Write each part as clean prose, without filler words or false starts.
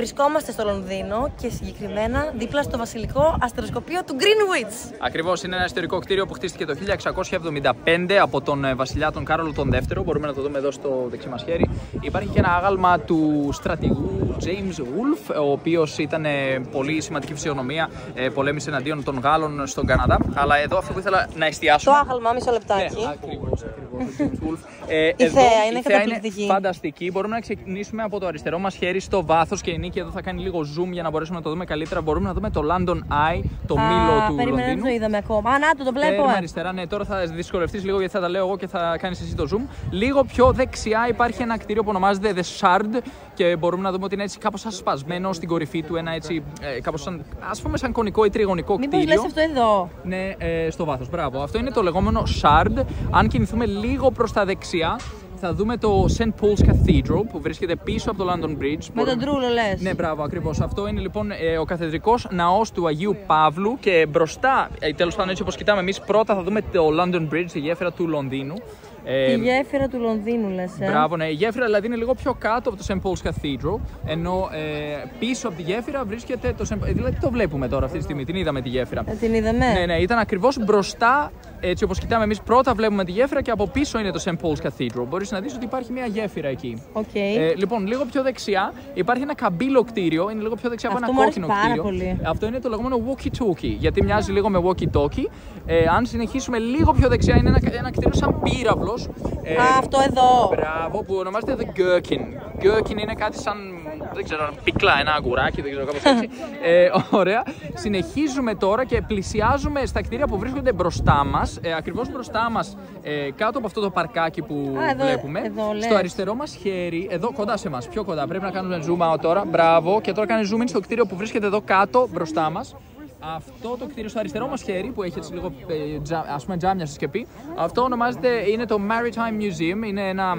Βρισκόμαστε στο Λονδίνο και συγκεκριμένα δίπλα στο βασιλικό αστεροσκοπείο του Greenwich. Ακριβώς, είναι ένα ιστορικό κτίριο που χτίστηκε το 1675 από τον βασιλιά τον Κάρολο τον Δεύτερο. Μπορούμε να το δούμε εδώ στο δεξί μας χέρι. Υπάρχει και ένα άγαλμα του στρατηγού James Wolfe, ο οποίος ήταν πολύ σημαντική φυσιογνωμία, πολέμησε εναντίον των Γάλλων στον Καναδά. Αλλά εδώ αυτό που ήθελα να εστιάσω. Το άγαλμα, μισό λεπτάκι. Ναι, ακριβώς. Η θέα είναι καταπληκτική. Φανταστική. Μπορούμε να ξεκινήσουμε από το αριστερό μας χέρι στο βάθος και η Νίκη εδώ θα κάνει λίγο zoom για να μπορέσουμε να το δούμε καλύτερα. Μπορούμε να δούμε το London Eye, το μήλο του Λονδίνου. Λονδίνου. Το είδαμε ακόμα. Να το βλέπω. Αριστερά, ναι, τώρα θα δυσκολευτείς λίγο γιατί θα τα λέω εγώ και θα κάνεις εσύ το zoom. Λίγο πιο δεξιά υπάρχει ένα κτίριο που ονομάζεται The Shard και μπορούμε να δούμε ότι είναι έτσι κάπως ασπασμένο στην κορυφή του. Ένα έτσι κάπως σαν κονικό ή τριγωνικό κτίριο. Μήπως λες αυτό εδώ? Ναι, στο βάθος. Μπράβο. Αυτό είναι το λεγόμενο Shard. Αν κινηθούμε λίγο προς τα δεξιά, θα δούμε το St. Paul's Cathedral που βρίσκεται πίσω από το London Bridge. Με τον Τρούλο λες. Ναι, μπράβο, ακριβώς. Αυτό είναι λοιπόν ο καθεδρικός ναός του Αγίου Παύλου και μπροστά, τέλος πάντων έτσι όπως κοιτάμε εμείς, πρώτα θα δούμε το London Bridge, τη γέφυρα του Λονδίνου. Τη γέφυρα του Λονδίνου λες. Μπράβο, ναι. Η γέφυρα δηλαδή είναι λίγο πιο κάτω από το St. Paul's Cathedral, ενώ πίσω από τη γέφυρα βρίσκεται το St. Paul's. Δηλαδή το βλέπουμε τώρα αυτή τη στιγμή, την είδαμε τη γέφυρα. Την είδαμε. Ναι, ήταν ακριβώς μπροστά, έτσι όπως κοιτάμε εμείς, πρώτα βλέπουμε τη γέφυρα και από πίσω είναι το St. Paul's Cathedral. Μπορείς να δεις ότι υπάρχει μια γέφυρα εκεί. Okay. Λοιπόν, λίγο πιο δεξιά υπάρχει ένα καμπύλο κτίριο, είναι λίγο πιο δεξιά από ένα κόκκινο κτίριο. Πολύ. Αυτό είναι το λεγόμενο walkie-talkie, γιατί μοιάζει λίγο με walkie-talkie. Αν συνεχίσουμε λίγο πιο δεξιά, είναι ένα κτίριο σαν πύραυλος. Αυτό εδώ. Μπράβο, που ονομάζεται The Gherkin. Gherkin είναι κάτι σαν, δεν ξέρω, πυκλά, ένα αγκουράκι, δεν ξέρω, κάπως έτσι. Ωραία. Συνεχίζουμε τώρα και πλησιάζουμε στα κτίρια που βρίσκονται μπροστά μας. Ακριβώς μπροστά μας, κάτω από αυτό το παρκάκι που βλέπουμε. Στο αριστερό μας χέρι, εδώ κοντά σε μας, πιο κοντά. Πρέπει να κάνουμε zoom out τώρα. Μπράβο. Και τώρα κάνει zoom in στο κτίριο που βρίσκεται εδώ κάτω μπροστά μας. Αυτό το κτίριο στο αριστερό μας χέρι που έχει έτσι λίγο ας πούμε τζάμια συσκεπή, αυτό ονομάζεται, είναι το Maritime Museum, είναι ένα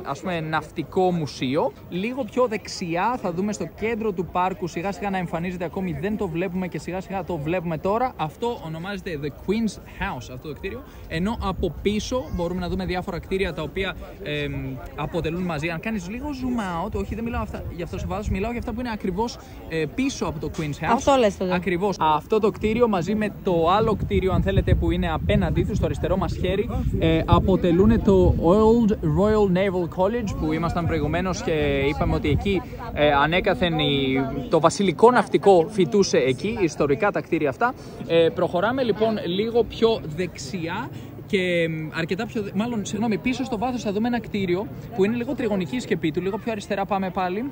ας πούμε ναυτικό μουσείο. Λίγο πιο δεξιά θα δούμε στο κέντρο του πάρκου σιγά σιγά να εμφανίζεται, ακόμη δεν το βλέπουμε και σιγά σιγά το βλέπουμε τώρα. Αυτό ονομάζεται The Queen's House, αυτό το κτίριο, ενώ από πίσω μπορούμε να δούμε διάφορα κτίρια τα οποία αποτελούν μαζί. Αν κάνεις λίγο zoom out, όχι δεν μιλάω για αυτό σε βάθος, μιλάω για αυτά που είναι ακριβώς πίσω από το Queen's House. Αυτό λες τότε. Ακριβώς. Αυτό το κτίριο μαζί με το άλλο κτίριο, αν θέλετε, που είναι απέναντί του, στο αριστερό μας χέρι, αποτελούν το Old Royal Naval College που ήμασταν προηγουμένως και είπαμε ότι εκεί ανέκαθεν το βασιλικό ναυτικό φοιτούσε εκεί, ιστορικά τα κτίρια αυτά. Προχωράμε λοιπόν λίγο πιο δεξιά και αρκετά πιο. Μάλλον, συγγνώμη, πίσω στο βάθος θα δούμε ένα κτίριο που είναι λίγο τριγωνική η σκεπή του. Λίγο πιο αριστερά πάμε πάλι.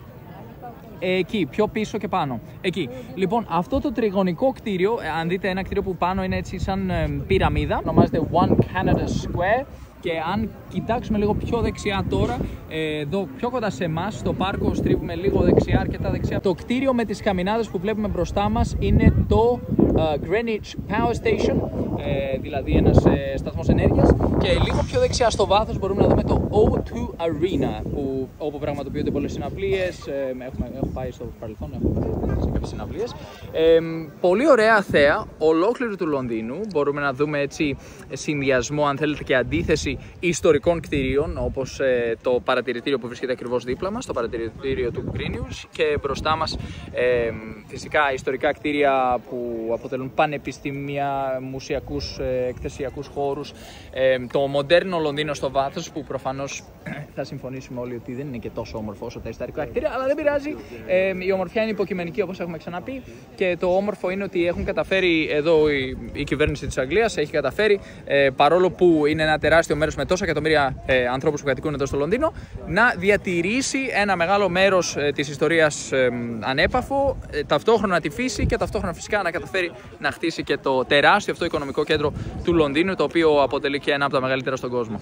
Εκεί, πιο πίσω και πάνω. Εκεί. Λοιπόν, αυτό το τριγωνικό κτίριο, αν δείτε ένα κτίριο που πάνω είναι έτσι σαν πυραμίδα, ονομάζεται One Canada Square. Και αν κοιτάξουμε λίγο πιο δεξιά τώρα, εδώ πιο κοντά σε εμάς, στο πάρκο, στρίβουμε λίγο δεξιά, αρκετά δεξιά. Το κτίριο με τις καμινάδες που βλέπουμε μπροστά μας είναι το Greenwich Power Station, δηλαδή ένας σταθμός ενέργειας. Και λίγο πιο δεξιά στο βάθος μπορούμε να δούμε το O2 Arena, όπου πραγματοποιούνται πολλές συναυλίες. Έχω πάει στο παρελθόν, έχω πάει σε κάποιες συναυλίες. Πολύ ωραία θέα, ολόκληρου του Λονδίνου. Μπορούμε να δούμε έτσι συνδυασμό, αν θέλετε, και αντίθεση ιστορικών κτηρίων, όπως το παρατηρητήριο που βρίσκεται ακριβώς δίπλα μας, το παρατηρητήριο του Greenwich, και μπροστά μας φυσικά ιστορικά κτίρια που αποτελούν πανεπιστήμια, μουσιακούς, εκθεσιακούς χώρους, το μοντέρνο Λονδίνο στο βάθος, που προφανώς θα συμφωνήσουμε όλοι ότι δεν είναι και τόσο όμορφο όσο τα ιστορικά κτίρια, αλλά δεν πειράζει. Η ομορφιά είναι υποκειμενική, όπως έχουμε ξαναπεί, και το όμορφο είναι ότι έχουν καταφέρει εδώ η κυβέρνηση της Αγγλίας, έχει καταφέρει, παρόλο που είναι ένα τεράστιο μέρος με τόσα εκατομμύρια ανθρώπους που κατοικούν εδώ στο Λονδίνο, να διατηρήσει ένα μεγάλο μέρος της ιστορίας ανέπαφο, ταυτόχρονα τη φύση και ταυτόχρονα φυσικά να καταφέρει να χτίσει και το τεράστιο αυτό οικονομικό κέντρο του Λονδίνου, το οποίο αποτελεί και ένα από τα μεγαλύτερα στον κόσμο.